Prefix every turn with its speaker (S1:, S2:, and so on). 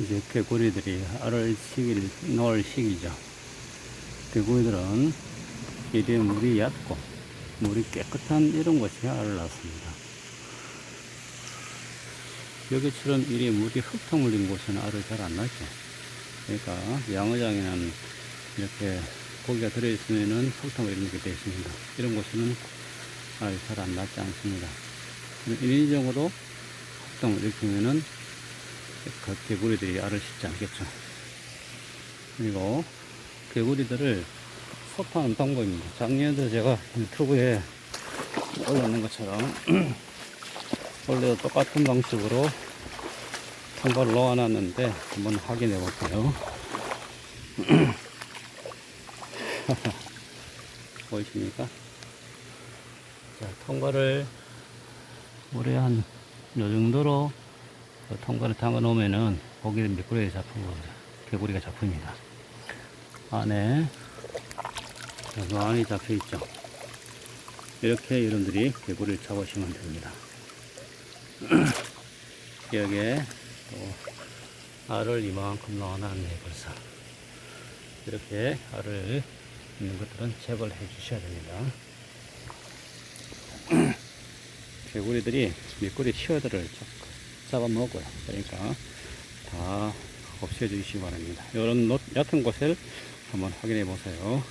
S1: 이제 개구리들이 알을 놓을 시기죠. 개구리들은 이리 물이 얕고 물이 깨끗한 이런 곳에 알을 낳습니다. 여기처럼 이리 물이 흙탕 물린 곳에는 알을 잘 안 낳죠. 그러니까 양어장에는 이렇게 고기가 들어있으면은 흙탕 물린 게 되어 있습니다. 이런 곳에는 알이 잘 안 낳지 않습니다. 인위적으로 흙탕을 일으키면은 그 개구리들이 알을 씹지 않겠죠. 그리고 개구리들을 소통하는 방법입니다. 작년에도 제가 유튜브에 올렸는 것처럼 원래도 똑같은 방식으로 통과를 놓아놨는데 한번 확인해 볼까요? 보이십니까? 자, 통과를 물에 한 요 정도로 통과를 담가 놓으면은 고기를 미꾸라지 잡히고 개구리가 잡힙니다. 안에 많이 잡혀 있죠. 이렇게 여러분들이 개구리를 잡으시면 됩니다. 여기에 또 알을 이만큼 넣어놨네 벌써. 이렇게 알을 있는 것들은 제거를 해 주셔야 됩니다. 개구리들이 미꾸리 치어들을 잡아먹어요. 그러니까 다 없애주시기 바랍니다. 이런 얕은 곳을 한번 확인해 보세요.